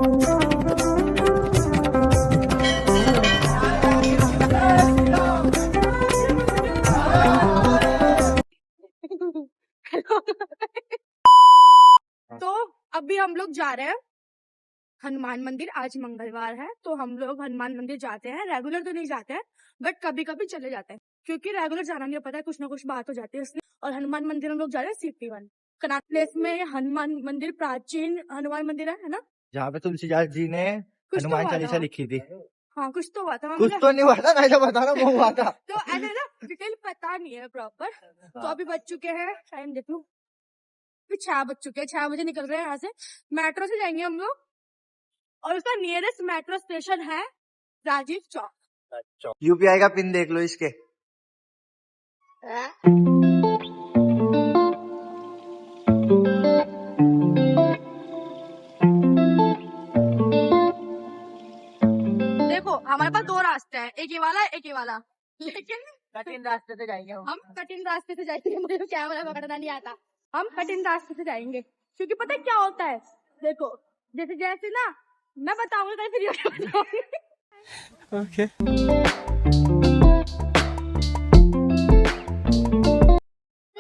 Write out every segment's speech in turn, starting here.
तो अभी हम लोग जा रहे हैं हनुमान मंदिर। आज मंगलवार है तो हम लोग हनुमान मंदिर जाते हैं। रेगुलर तो नहीं जाते हैं बट कभी कभी चले जाते हैं, क्योंकि रेगुलर जाना नहीं पता है, कुछ ना कुछ बात हो जाती है इसलिए। और हनुमान मंदिर हम लोग जा रहे हैं CP1 कनाट प्लेस में। हनुमान मंदिर प्राचीन हनुमान मंदिर है ना, जहाँ पे तुलसीदास जी ने हनुमान चालीसा लिखी थी। हाँ कुछ तो हुआ था, कुछ तो नहीं हुआ था, मैं जो बता रहा हूँ वो हुआ था। तो ऐसे ना डिटेल पता नहीं है प्रॉपर। तो अभी बज चुके हैं, टाइम देख लो, 6 बज चुके हैं। 6 बजे निकल रहे हैं यहाँ से। मेट्रो से जाएंगे हम लोग और उसका नियरेस्ट मेट्रो स्टेशन है राजीव चौक। UPI का पिन देख लो इसके। देखो हमारे पास 2 रास्ते हैं, एक ये वाला एक ये वाला, लेकिन कठिन रास्ते से जाएंगे हम कठिन रास्ते से जाएंगे। मुझे तो कैमरा पकड़ना नहीं आता। हम कठिन रास्ते से जाएंगे क्योंकि पता है क्या होता है। देखो जैसे जैसे ना मैं बताऊंगी फिर ओके।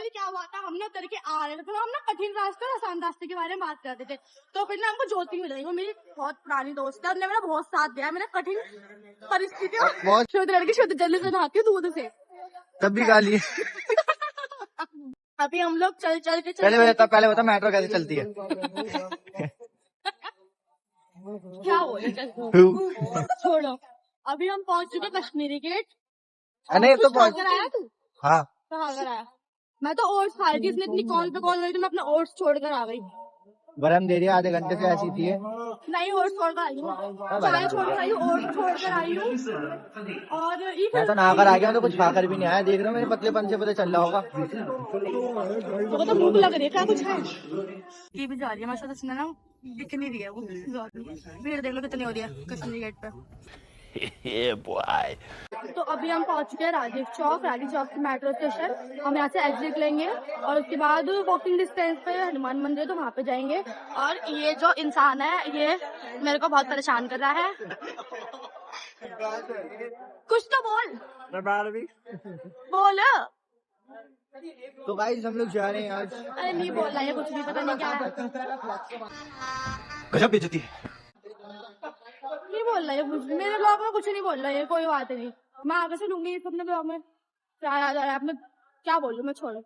क्या हुआ था, हम ना उतर के आ रहे थे तो हम ना कठिन रास्ते और आसान रास्ते के बारे में बात करते थे। तो फिर ना हमको ज्योति मिल गई, वो मेरी बहुत पुरानी दोस्त है, उसने मेरा बहुत साथ दिया। मैंने कठिन परिस्थितियों शुद्ध लड़की शुद्ध जल से नहाती हूँ दूध से, तब भी गाली। अभी हम लोग चल चल के पहले बता मेट्रो कैसे चलती है। क्या हो छोड़ो। अभी हम पहुंच चुके कश्मीरी गेट। नहीं तो कर आया तू? हाँ कहाँ कर आया? मैं तो ओट्स खा रही थी, इसने इतनी कॉल पे कॉल करी तो मैं अपना ओट्स छोड़कर आ गई। बरम दे रही है, आधे घंटे से ऐसी थी। नहीं ओट्स छोड़कर आई हूँ, चाय छोड़कर आई हूँ, ओट्स छोड़कर आई हूँ। और मैं तो नहाकर आ गया, तो कुछ खाकर भी नहीं आया। देख रहे हो मेरे पतलेपन से पता चल रहा होगा। तो भूख लग रही है, क्या कुछ है? ये भी जा रही है माशा से ना, दिख नहीं रही है वो। भीड़ देख लो कितनी हो रही है कश्मीरी गेट पे। तो अभी हम पहुंच चुके हैं राजीव चौक। राजीव चौक से मेट्रो स्टेशन हम यहाँ से एग्जिट लेंगे और उसके बाद वॉकिंग डिस्टेंस पे हनुमान मंदिर है तो वहाँ पे जाएंगे। और ये जो इंसान है ये मेरे को बहुत परेशान कर रहा है। कुछ तो बोल बोल। तो गाइस हम लोग जा रहे हैं आज। अरे नहीं बोल रहा है कुछ भी, पता नहीं क्या है। गजब बेइज्जती है। नहीं बोल रहा है मेरे ब्लॉग में, कुछ नहीं बोल रहा है, कोई बात नहीं। मैं आगे से लूंगी अपने ब्लॉग में। मैं क्या बोल रही मैं छोड़ो।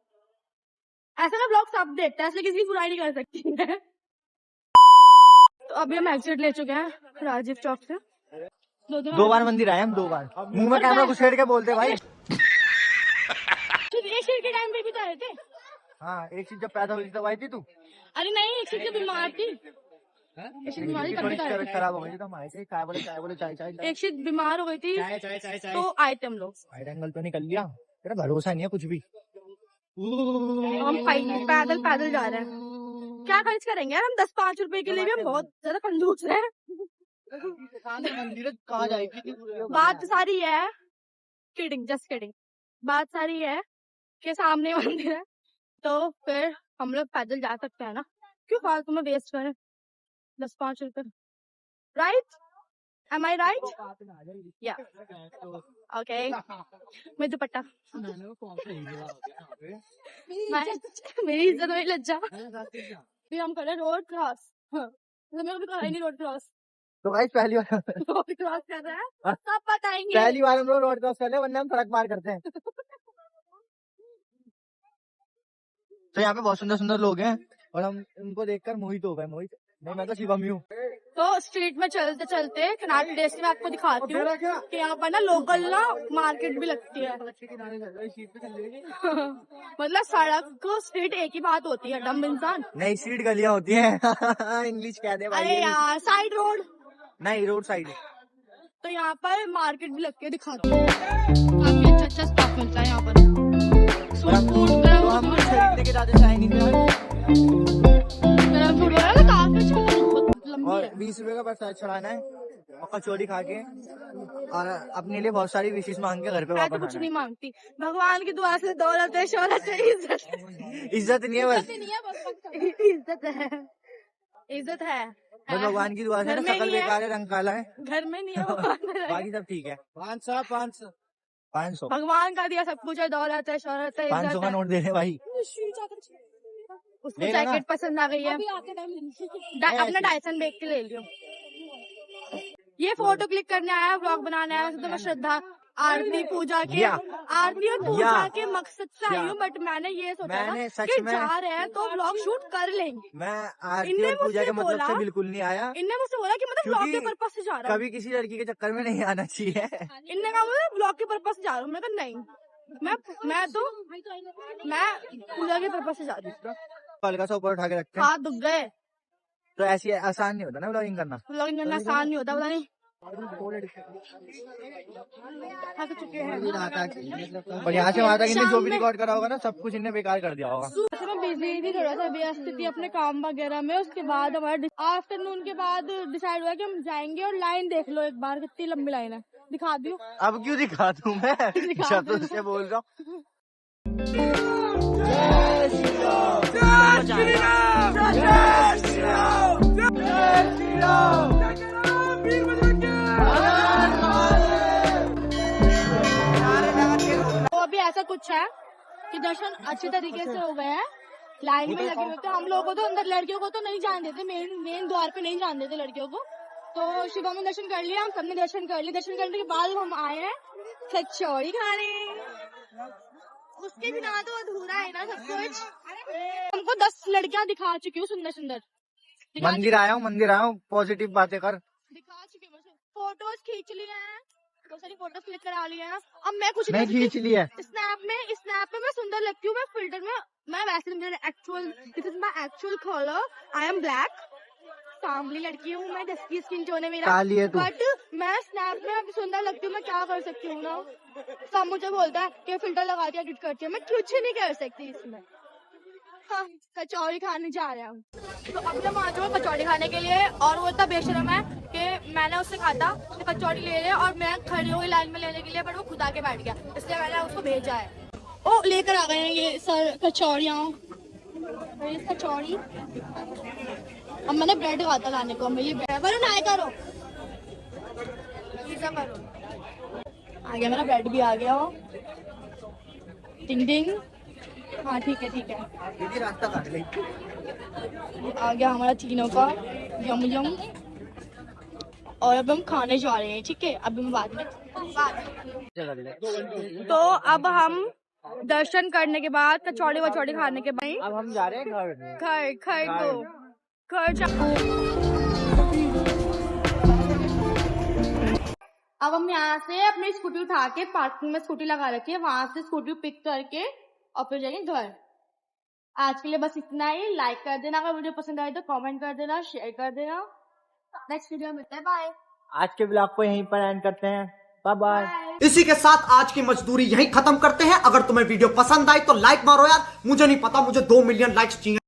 ऐसे ना ब्लॉग सब देखते हैं, इसलिए किसी की बुराई नहीं कर सकती है। तो अभी हम एग्जिट ले चुके हैं राजीव चौक से। 2 बार मंदिर आए हम, 2 बार। मुंह में कैमरा घुसेड़ के बोलते भाई। एक चीज के टाइम पे भी तो आए थे। हाँ एक चीज जब पैदा हुई तब आई थी तू। अरे नहीं एक चीज जब बीमार थी, खराब हो गई तो हम आए थे। चाय बोले चाय। एक चीज बीमार हो गई थी तो आए थे हम लोग। साइड एंगल तो निकल लिया, तेरा भरोसा नहीं है कुछ भी। हम पैदल जा रहे हैं, क्या खर्च करेंगे यार हम 10-5 रुपए के लिए भी हम बहुत ज्यादा कंजूस हैं। मंदिर कहाँ जाएगी? बात सारी है, किडिंग जस्ट किडिंग, बात सारी है कि सामने मंदिर है तो फिर हम लोग पैदल जा सकते हैं ना, क्यों फालतू में वेस्ट करें 10-5 रुपए। Right? Am I right? Yeah. Okay. मैं दुपट्टा मेरी इज्जत में लज्जा। फिर हम करें रोड क्रॉस। मेरे को भी करा नहीं रोड क्रॉस। तो गाइस पहली बार रोड क्रॉस कर रहे हैं, सब बताएंगे। पहली बार हम लोग रोड क्रॉस कर रहे हैं, वरना हम सड़क पार करते हैं। तो यहाँ पे बहुत सुंदर सुंदर लोग हैं और हम उनको देखकर मोहित हो गए। मोहित नहीं, मैं तो शिवम ही हूँ। तो स्ट्रीट में चलते चलते कनाट प्लेस में आपको दिखाती हूँ कि यहाँ पर ना लोकल ना मार्केट भी लगती है। मतलब सड़क को स्ट्रीट एक ही बात होती है, डम इंसान। नहीं स्ट्रीट गलियाँ होती हैं। इंग्लिश कह दे भाई। अरे यार साइड रोड नहीं, रोड साइड। तो यहाँ पर मार्केट भी लगती है, दिखाती हूँ। काफी अच्छा स्टॉक मिलता है यहाँ पर। और 20 रुपए का प्रसाद चढ़ाना है और कचौड़ी खा के और अपने लिए बहुत सारी विशेष मांग के घर पे वापस कुछ नहीं मांगती, भगवान की दुआ से दौलत है, शोहरत है, इज्जत नहीं है बस। इज्जत है, इज्जत है बस भगवान की दुआ से घर ना में शकल नहीं है। बेकार है, रंग काला है, घर में नहीं है भगवान में रहेगा। बाकी सब ठीक है। 500 भगवान का दिया सब कुछ है, दौलत है, शोहरत है, 500 इज्जत का है। नोट दे रहे भाई। उसको ले लेना। जैकेट पसंद आ गई है, अपना डायसन देख के ले लियो। ये फोटो क्लिक करने आया, व्लॉग बनाने आया, तो मैं श्रद्धा आरती पूजा के या। आरती और पूजा या। के मकसद से आई हूँ, बट मैंने ये सोचा था मैंने सच कि में- जा रहे हैं तो व्लॉग शूट कर लेंगे। मैं आरती इनने और पूजा के मुझसे मतलब से बोला- बिल्कुल नहीं आया, इनने मुझसे बोला कि मतलब व्लॉग के क्योंकि पर्पज से जा रहा हूँ। कभी किसी लड़की के चक्कर में नहीं आना चाहिए। इनने कहा मुझे ब्लॉग के पर्पज से जा रहा हूँ। मैं कहा नहीं, मैं पूजा के पर्पज से जा रही हूँ। हल्का सा ऊपर उठा के रखते हैं, हाथ दुख गए। तो ऐसी आसान नहीं होता ना ब्लॉगिंग करना। व्लॉगिंग करना आसान नहीं होता, पता नहीं थक चुके हैं। और यहाँ से वहाँ तक इन्हें जो भी रिकॉर्ड करा होगा ना, सब कुछ इन्हें बेकार कर दिया होगा। वैसे मैं बिजी थी, थोड़ा सा व्यस्त थी अपने काम वगैरह में। उसके बाद हमारा आफ्टरनून के बाद डिसाइड हुआ कि हम जाएंगे। और लाइन देख लो एक बार, कितनी लंबी लाइन है, दिखा दूं। अब क्यों दिखा दूं मैं, दिखा जब से बोल रहा हूँ। तो अभी ऐसा कुछ है कि दर्शन अच्छे तरीके से हो गए हैं। लाइन में लगे हुए थे हम लोगों को, तो अंदर लड़कियों को तो नहीं जान देते, मेन द्वार पे नहीं जान देते लड़कियों को। तो शिवम ने दर्शन कर लिया, हम सबने दर्शन कर लिया। दर्शन करने के बाद हम आए हैं कचौड़ी खाने। उसके बिना तो अधूरा है ना सब कुछ। हमको 10 लड़कियां दिखा चुकी हूँ, सुंदर सुंदर मंदिर आया हूँ, पॉजिटिव बातें कर। दिखा चुकी हूँ। फोटोज खींच लिए हैं, बहुत सारी फोटोज क्लिक करा लिए हैं। अब मैं कुछ नहीं खींच लिया। स्नैप में मैं सुंदर लगती हूँ। मैं फिल्टर में मैं वैसे मेरा actual, this is my actual colour. I am black, सांवली लड़की हूँ मैं, डस्की स्किन टोन है मेरा। काली है तू। बट मैं स्नैप में अब सुंदर लगती हूँ, मैं क्या कर सकती हूँ ना। सब मुझे बोलता है कि फिल्टर लगा दिया, एडिट करती है, मैं कुछ नहीं कर सकती इसमें। हाँ, कचौड़ी खाने जा रहे हैं। तो अब हम आ जाओ कचौड़ी खाने के लिए। और वो इतना बेशरम है कि मैंने उससे कहा था कि कचौड़ी ले ले, और मैं खड़ी हुई लाइन में लेने के लिए, बट वो खुद आके बैठ गया, इसलिए मैंने उसको भेजा है। ओ लेकर आ गए हैं ये सर कचौड़ियाँ, ये कचौड़ी। अब मैंने ब्रेड कहा था लाने को, मेरी ब्रेड ना करो, पिज़्ज़ा करो। आ गया मेरा ब्रेड भी आ गया। टिंग टिंग, हाँ ठीक है ठीक है। रास्ता काट ले। आ गया हमारा तीनों का यम यम। और अब हम खाने जा रहे हैं, ठीक है। अभी मैं बाद में तो अब हम दर्शन करने के बाद कचौड़ी वचौड़ी खाने के बाद अब हम जा रहे हैं घर। अब हम यहाँ से अपनी स्कूटी उठा के पार्किंग में स्कूटी लगा रखी है, वहां से स्कूटी पिक करके और फिर जाएंगे घर। आज के लिए बस इतना ही। लाइक कर देना अगर वीडियो पसंद आए तो, कमेंट कर देना, शेयर कर देना। नेक्स्ट वीडियो में मिलते हैं, बाय। आज के ब्लॉग को यहीं पर एंड करते हैं। Bye bye. इसी के साथ आज की मजदूरी यहीं खत्म करते हैं। अगर तुम्हें वीडियो पसंद आई तो लाइक मारो यार, मुझे नहीं पता, मुझे 2 मिलियन लाइक्स चाहिए।